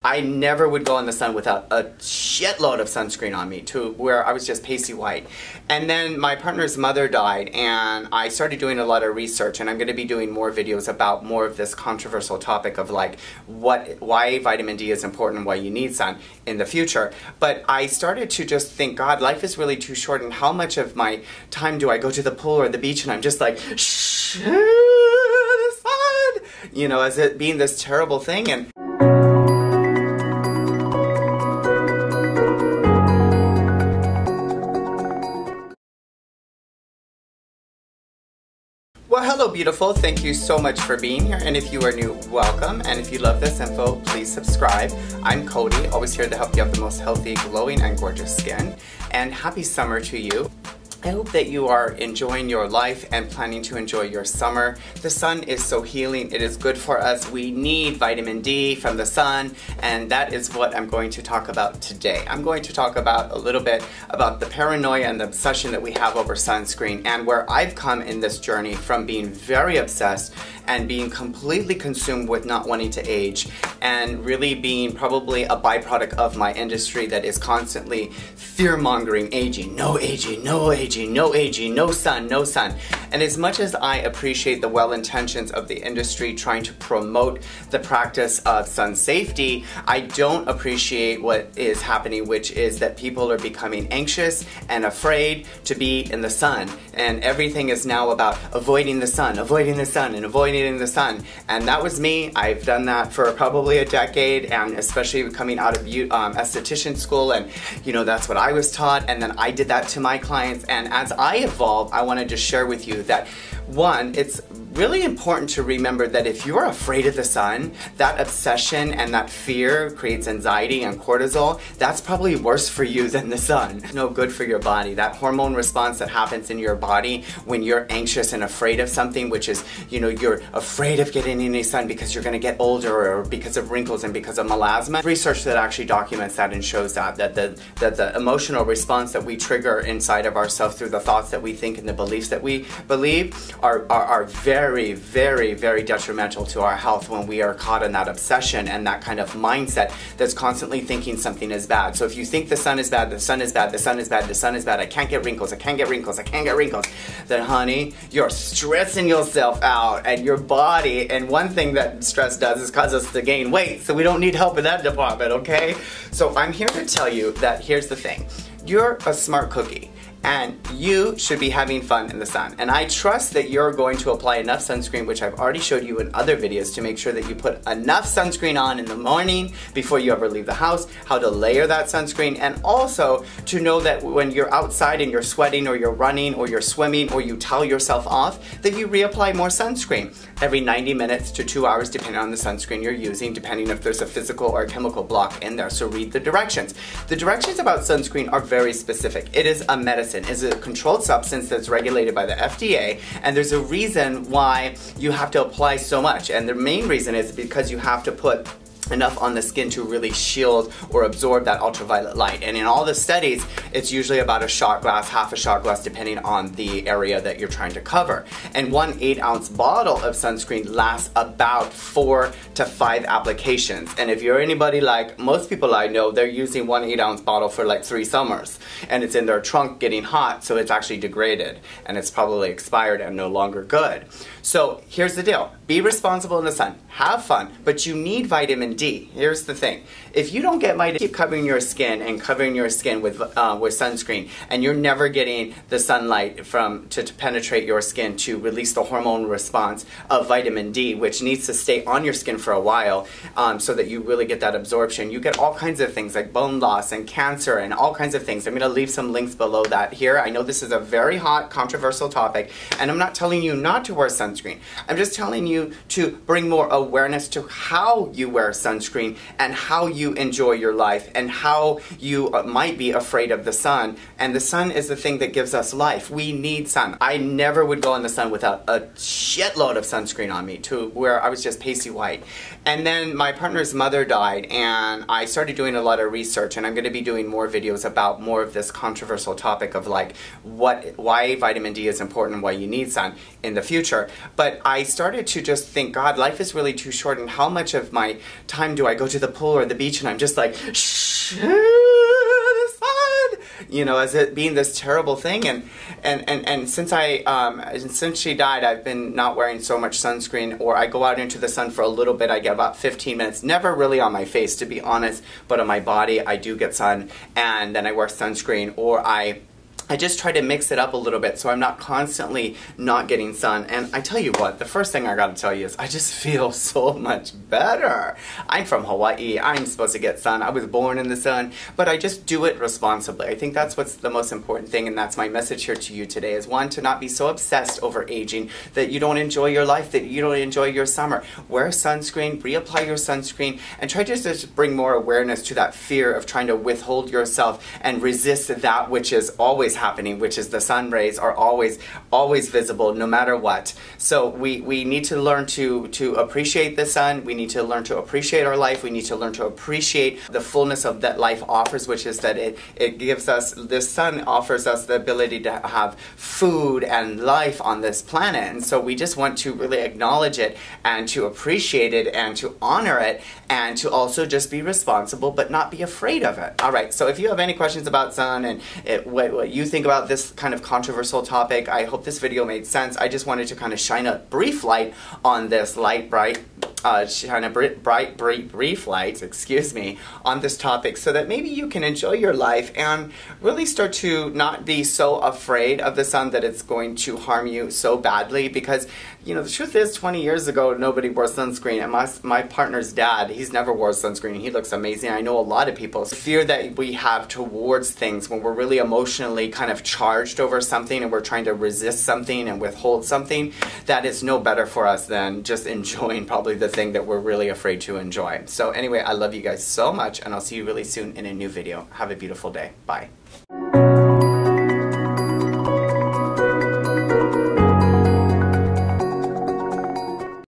I never would go in the sun without a shitload of sunscreen on me to where I was just pasty white. And then my partner's mother died and I started doing a lot of research, and I'm going to be doing more videos about more of this controversial topic of like why vitamin D is important and why you need sun in the future. But I started to just think, God, life is really too short, and how much of my time do I go to the pool or the beach and I'm just like, shh, the sun, you know, as it being this terrible thing. And well, hello beautiful, thank you so much for being here, and if you are new, welcome, and if you love this info, please subscribe. I'm Cody, always here to help you have the most healthy, glowing, and gorgeous skin, and happy summer to you. I hope that you are enjoying your life and planning to enjoy your summer. The sun is so healing, it is good for us. We need vitamin D from the sun, and that is what I'm going to talk about today. I'm going to talk about a little bit about the paranoia and the obsession that we have over sunscreen, and where I've come in this journey from being very obsessed and being completely consumed with not wanting to age, and really being probably a byproduct of my industry that is constantly fear-mongering aging. No aging, no aging, no aging, no sun, no sun. And as much as I appreciate the well intentions of the industry trying to promote the practice of sun safety, I don't appreciate what is happening, which is that people are becoming anxious and afraid to be in the sun. And everything is now about avoiding the sun, and avoiding the sun. And that was me. I've done that for probably a decade, and especially coming out of esthetician school, and you know, that's what I was taught, and then I did that to my clients. And as I evolve, I wanted to share with you that, one, it's really important to remember that if you're afraid of the sun, that obsession and that fear creates anxiety and cortisol. That's probably worse for you than the sun. No good for your body. That hormone response that happens in your body when you're anxious and afraid of something, which is, you know, you're afraid of getting any sun because you're going to get older, or because of wrinkles and because of melasma. Research that actually documents that and shows that the emotional response that we trigger inside of ourselves through the thoughts that we think and the beliefs that we believe are very, very, very detrimental to our health when we are caught in that obsession and that kind of mindset that's constantly thinking something is bad. So if you think the sun is bad, the sun is bad, the sun is bad, the sun is bad, I can't get wrinkles, I can't get wrinkles, I can't get wrinkles, then honey, you're stressing yourself out, and your body, and one thing that stress does is cause us to gain weight, so we don't need help in that department, okay? So I'm here to tell you that here's the thing. You're a smart cookie, and you should be having fun in the sun. And I trust that you're going to apply enough sunscreen, which I've already showed you in other videos, to make sure that you put enough sunscreen on in the morning before you ever leave the house, how to layer that sunscreen, and also to know that when you're outside and you're sweating or you're running or you're swimming or you towel yourself off, that you reapply more sunscreen every 90 minutes to 2 hours, depending on the sunscreen you're using, depending if there's a physical or a chemical block in there. So read the directions. The directions about sunscreen are very specific. It is a medicine. Is a controlled substance that's regulated by the FDA, and there's a reason why you have to apply so much, and the main reason is because you have to put enough on the skin to really shield or absorb that ultraviolet light. And in all the studies, it's usually about a shot glass, half a shot glass, depending on the area that you're trying to cover. And 1 8-ounce bottle of sunscreen lasts about 4 to 5 applications. And if you're anybody like most people I know, they're using 1 8-ounce bottle for like 3 summers. And it's in their trunk getting hot, so it's actually degraded. And it's probably expired and no longer good. So here's the deal. Be responsible in the sun. Have fun. But you need vitamin D. Here's the thing. If you don't get vitamin D, keep covering your skin and covering your skin with sunscreen, and you're never getting the sunlight to penetrate your skin to release the hormone response of vitamin D, which needs to stay on your skin for a while so that you really get that absorption. You get all kinds of things like bone loss and cancer and all kinds of things. I'm going to leave some links below that here. I know this is a very hot, controversial topic, and I'm not telling you not to wear sunscreen. I'm just telling you to bring more awareness to how you wear sunscreen and how you enjoy your life and how you might be afraid of the sun. And the sun is the thing that gives us life. We need sun. I never would go in the sun without a shitload of sunscreen on me to where I was just pasty white. And then my partner's mother died, and I started doing a lot of research, and I'm going to be doing more videos about more of this controversial topic of like why vitamin D is important and why you need sun in the future. But I started to just think, God, life is really too short, and how much of my time do I go to the pool or the beach and I'm just like, shh, the sun, you know, as it being this terrible thing. And since she died, I've been not wearing so much sunscreen, or I go out into the sun for a little bit. I get about 15 minutes, never really on my face, to be honest, but on my body I do get sun, and then I wear sunscreen, or I just try to mix it up a little bit so I'm not constantly not getting sun. And I tell you what, the first thing I gotta tell you is I just feel so much better. I'm from Hawaii. I'm supposed to get sun. I was born in the sun, but I just do it responsibly. I think that's what's the most important thing, and that's my message here to you today, is one, to not be so obsessed over aging that you don't enjoy your life, that you don't enjoy your summer. Wear sunscreen, reapply your sunscreen, and try to just bring more awareness to that fear of trying to withhold yourself and resist that which is always happening, which is the sun rays are always visible no matter what. So we need to learn to appreciate the sun. We need to learn to appreciate our life. We need to learn to appreciate the fullness of that life offers, which is that it gives us, the sun offers us the ability to have food and life on this planet. And so we just want to really acknowledge it and to appreciate it and to honor it, and to also just be responsible but not be afraid of it. All right, so if you have any questions about sun and what you think about this kind of controversial topic, I hope this video made sense. I just wanted to kind of shine a brief light on this brief light, excuse me, on this topic, so that maybe you can enjoy your life and really start to not be so afraid of the sun that it's going to harm you so badly. Because, you know, the truth is, 20 years ago, nobody wore sunscreen, and my partner's dad, he's never wore sunscreen. He looks amazing. I know a lot of people. The fear that we have towards things when we're really emotionally kind of charged over something and we're trying to resist something and withhold something, that is no better for us than just enjoying probably the thing that we're really afraid to enjoy. So anyway, I love you guys so much, and I'll see you really soon in a new video. Have a beautiful day. Bye.